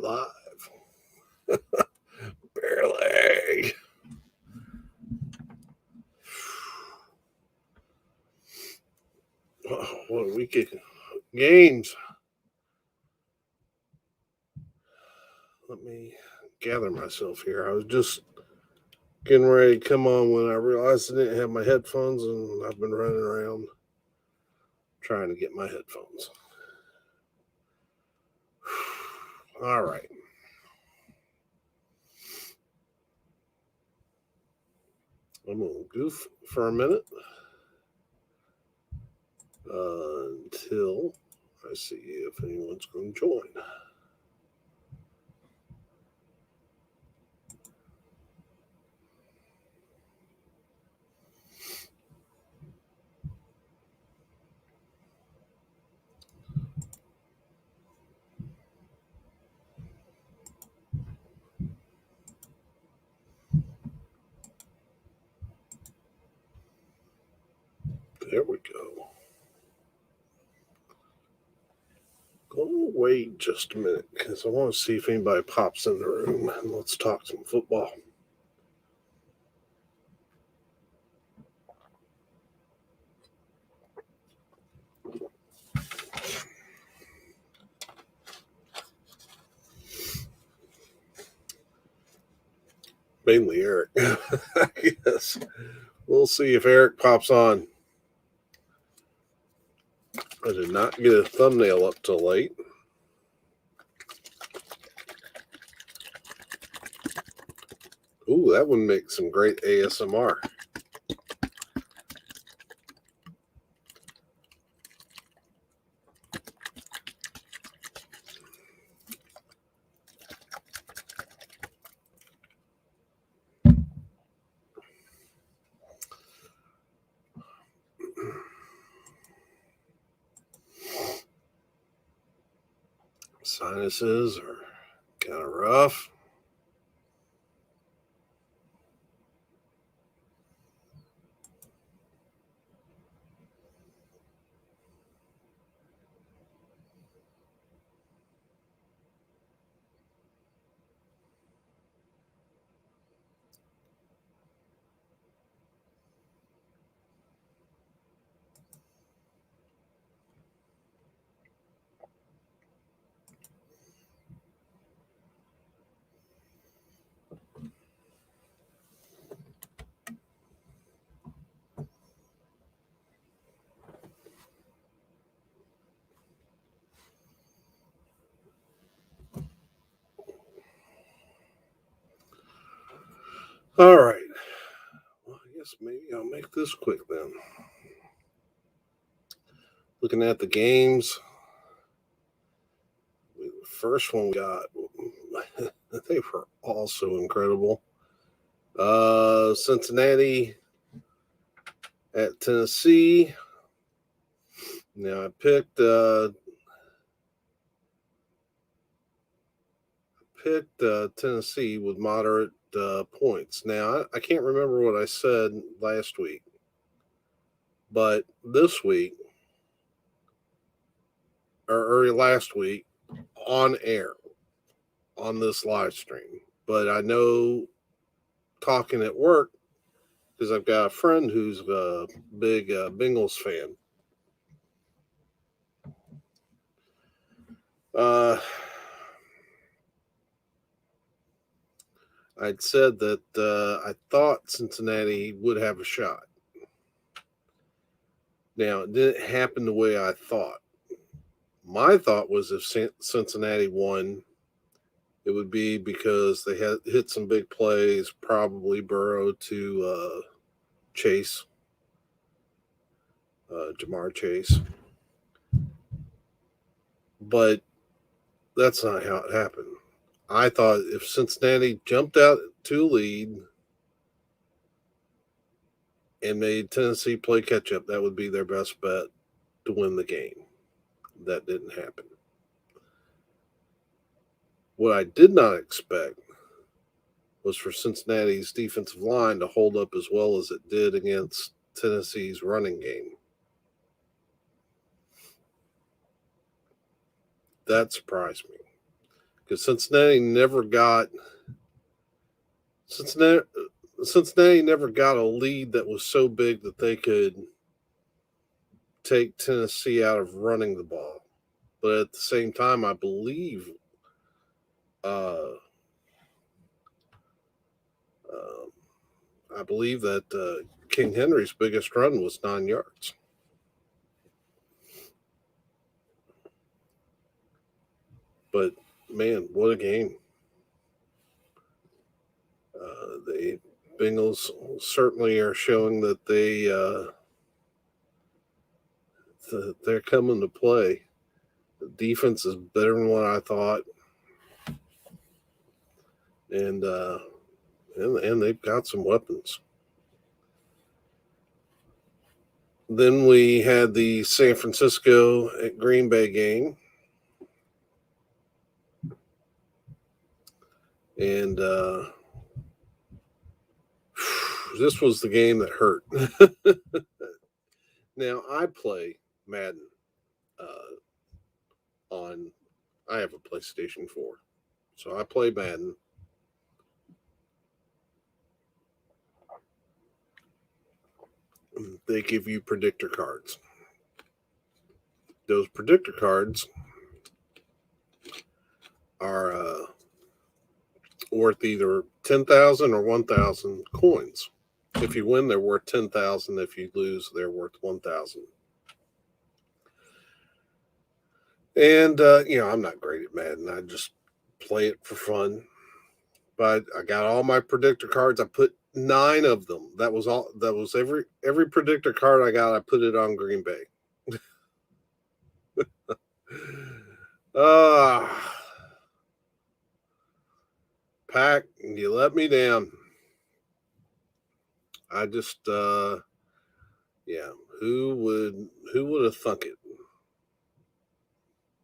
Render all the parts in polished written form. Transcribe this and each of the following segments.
live. Barely. Oh, what a week of games. Let me gather myself here. I was just getting ready to come on when I realized I didn't have my headphones, and I've been running around trying to get my headphones. All right. I'm going to goof for a minute until I see if anyone's going to join. There we go. Gonna wait just a minute because I want to see if anybody pops in the room and let's talk some football. Mainly Eric, I guess. We'll see if Eric pops on. I did not get a thumbnail up till late. Ooh, that would make some great ASMR. Sinuses are kind of rough. All right. Well, I guess maybe I'll make this quick then. Looking at the games, the first one we got, they were also incredible. Cincinnati at Tennessee. Now I picked Tennessee with moderate points. Now I can't remember what I said last week, but this week or last week on air on this live stream. But I know talking at work because I've got a friend who's a big Bengals fan. I'd said that I thought Cincinnati would have a shot. Now, it didn't happen the way I thought. My thought was if Cincinnati won, it would be because they had hit some big plays, probably Burrow to Chase, Jamar Chase. But that's not how it happened. I thought if Cincinnati jumped out to lead and made Tennessee play catch up, that would be their best bet to win the game. That didn't happen. What I did not expect was for Cincinnati's defensive line to hold up as well as it did against Tennessee's running game. That surprised me because Cincinnati Cincinnati never got a lead that was so big that they could take Tennessee out of running the ball. But at the same time, uh, I believe that King Henry's biggest run was 9 yards. But man, what a game! The Bengals certainly are showing that they're coming to play. The defense is better than what I thought, and and they've got some weapons. Then we had the San Francisco at Green Bay game, and this was the game that hurt. Now I play Madden on. I have a PlayStation 4, so I play Madden. They give you predictor cards. Those predictor cards are worth either 10,000 or 1,000 coins. If you win, they're worth 10,000. If you lose, they're worth 1,000. And I'm not great at Madden. I just play it for fun. But I got all my predictor cards. I put 9 of them. That was all. That was every predictor card I got. I put it on Green Bay. Pack, you let me down. I just, yeah. Who would have thunk it?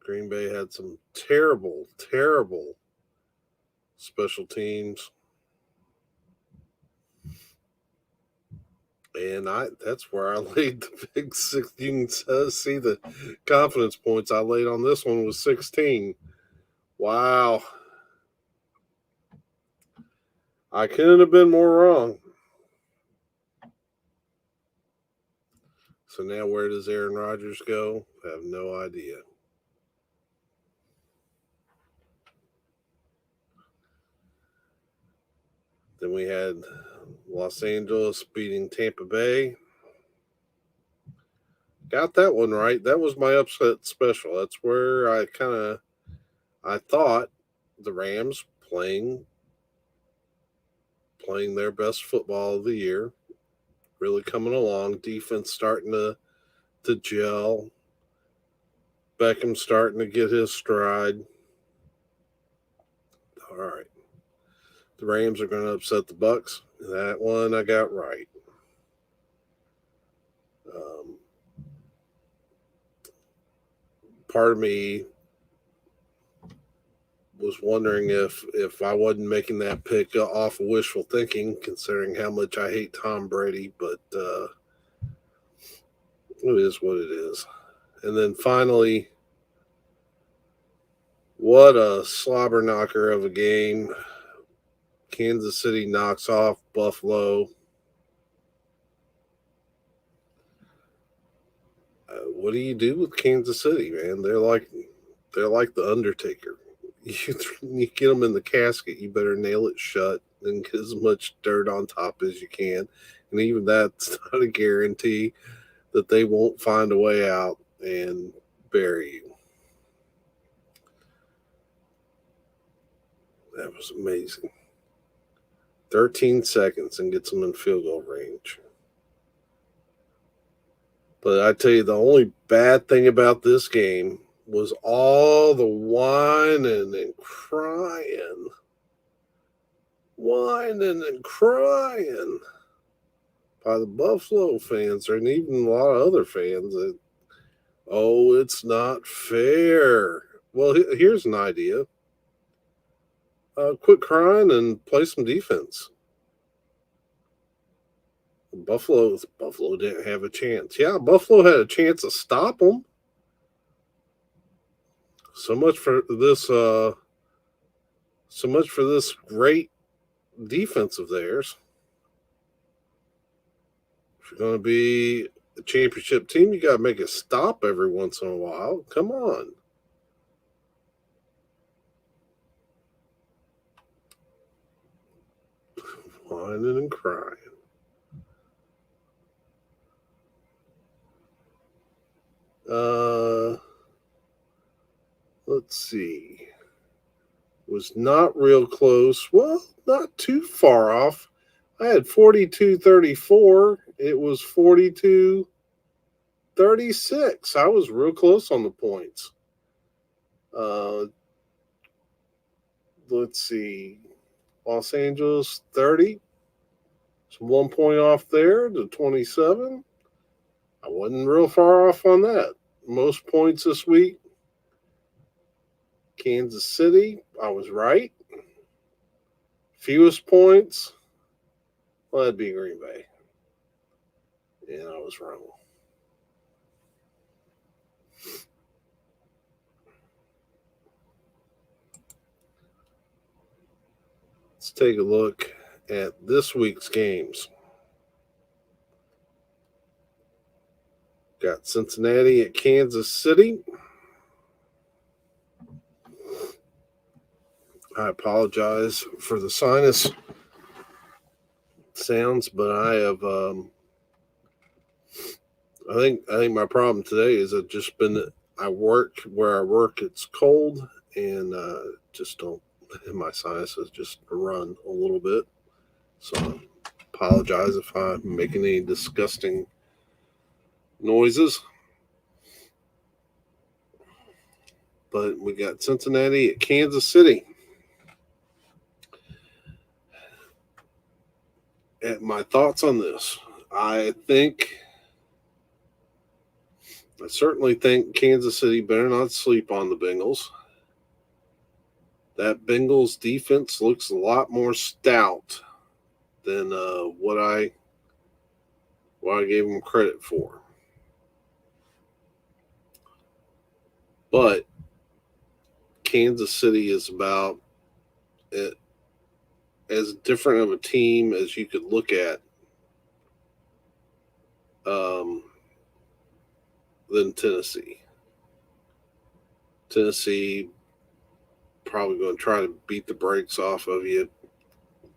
Green Bay had some terrible, terrible special teams. And that's where I laid the big 6. You can see the confidence points I laid on this one was 16. Wow. I couldn't have been more wrong. So now where does Aaron Rodgers go? I have no idea. Then we had Los Angeles beating Tampa Bay. Got that one right. That was my upset special. That's where I thought the Rams playing their best football of the year, really coming along. Defense starting to gel. Beckham starting to get his stride. All right. The Rams are going to upset the Bucks. That one I got right. Part of me was wondering if I wasn't making that pick off of wishful thinking, considering how much I hate Tom Brady, but it is what it is. And then finally, what a slobber knocker of a game. Kansas City knocks off Buffalo. What do you do with Kansas City, man? They're like the Undertaker. You get them in the casket, you better nail it shut and get as much dirt on top as you can. And even that's not a guarantee that they won't find a way out and bury you. That was amazing. 13 seconds and gets them in field goal range. But I tell you, the only bad thing about this game was all the whining and crying. Whining and crying by the Buffalo fans and even a lot of other fans that, oh, it's not fair. Well, here's an idea. Quit crying and play some defense. Buffalo didn't have a chance. Yeah, Buffalo had a chance to stop them. So much for this So much for this great defense of theirs. If you're going to be a championship team, you got to make a stop every once in a while. Come on. Whining and crying. Let's see. Was not real close. Well, not too far off. I had 42-34. It was 42-36. I was real close on the points. Let's see. Los Angeles 30. So 1 point off there to 27. I wasn't real far off on that. Most points this week. Kansas City, I was right. Fewest points, well, that'd be Green Bay. And I was wrong. Let's take a look at this week's games. Got Cincinnati at Kansas City. I apologize for the sinus sounds, but I have I think my problem today is I've just been where I work it's cold and just don't my sinuses just run a little bit. So I apologize if I'm making any disgusting noises. But we got Cincinnati at Kansas City. And my thoughts on this. I certainly think Kansas City better not sleep on the Bengals. That Bengals defense looks a lot more stout than what I gave them credit for. But Kansas City is about as different of a team as you could look at than Tennessee. Tennessee probably going to try to beat the brakes off of you.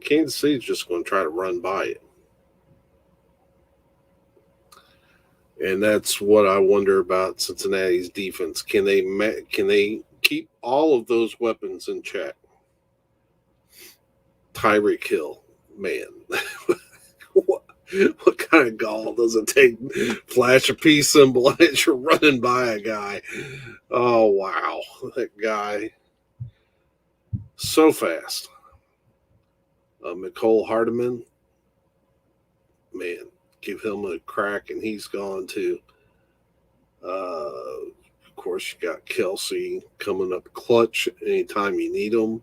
Kansas City's just going to try to run by it. And that's what I wonder about Cincinnati's defense. Can they keep all of those weapons in check? Tyreek Hill, man. What kind of gall does it take? Flash a peace symbol as you're running by a guy. Oh, wow. That guy, so fast. Nicole Hardeman, man, give him a crack and he's gone too. Of course, you got Kelsey coming up clutch anytime you need him.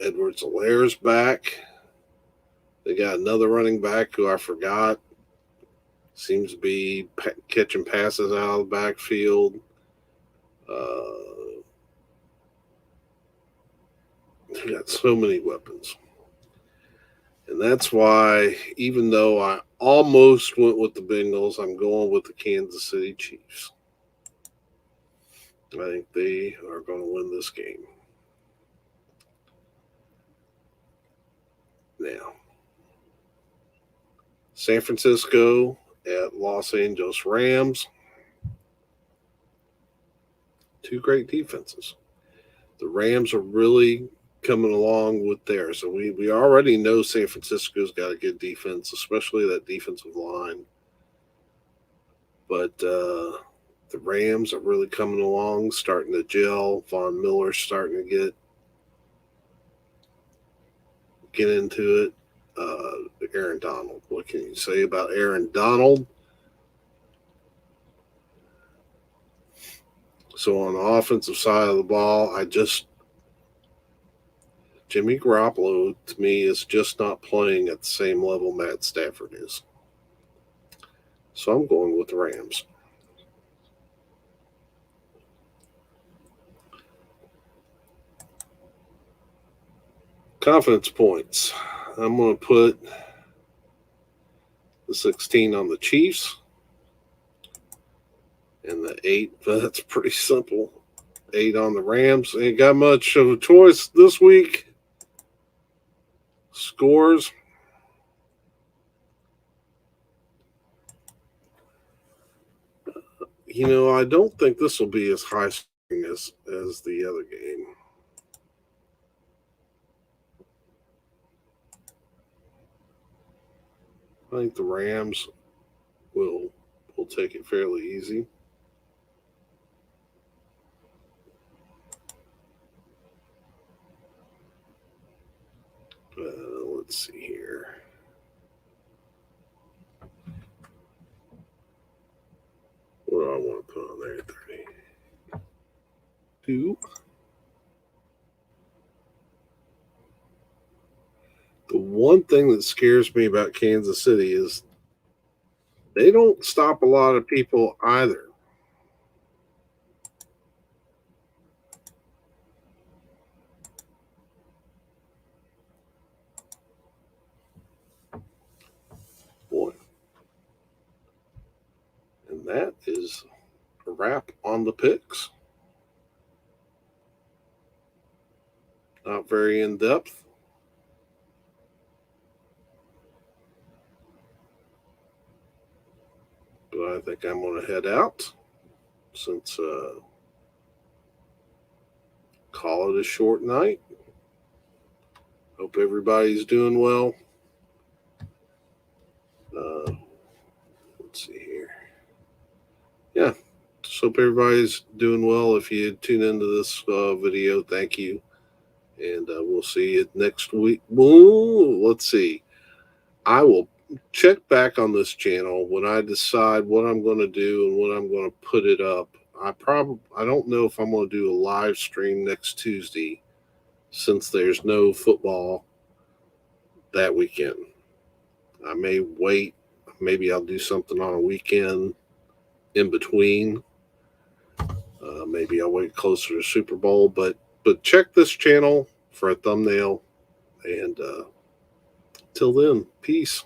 Edwards-Helaire's back. They got another running back who I forgot. Seems to be catching passes out of the backfield. They got so many weapons. And that's why, even though I almost went with the Bengals, I'm going with the Kansas City Chiefs. I think they are going to win this game. Now, San Francisco at Los Angeles Rams. Two great defenses. The Rams are really coming along with theirs. So we already know San Francisco's got a good defense, especially that defensive line. But the Rams are really coming along, starting to gel. Von Miller's starting to get into it. Aaron Donald. What can you say about Aaron Donald? So on the offensive side of the ball, Jimmy Garoppolo, to me, is just not playing at the same level Matt Stafford is. So I'm going with the Rams. Confidence points. I'm going to put the 16 on the Chiefs and the 8, but that's pretty simple. 8 on the Rams. Ain't got much of a choice this week. Scores. I don't think this will be as high scoring as the other game. I think the Rams will take it fairly easy. Let's see here. What do I want to put on there? 32. The one thing that scares me about Kansas City is they don't stop a lot of people either. Boy. And that is a wrap on the picks. Not very in depth. But I think I'm going to head out since call it a short night. Hope everybody's doing well. Let's see here. Yeah, just hope everybody's doing well. If you tune into this video, thank you. And we'll see you next week. Whoa, let's see. I will check back on this channel when I decide what I'm going to do and when I'm going to put it up. I don't know if I'm going to do a live stream next Tuesday since there's no football that weekend. I may wait. Maybe I'll do something on a weekend in between. Maybe I'll wait closer to Super Bowl, but check this channel for a thumbnail. And till then, peace.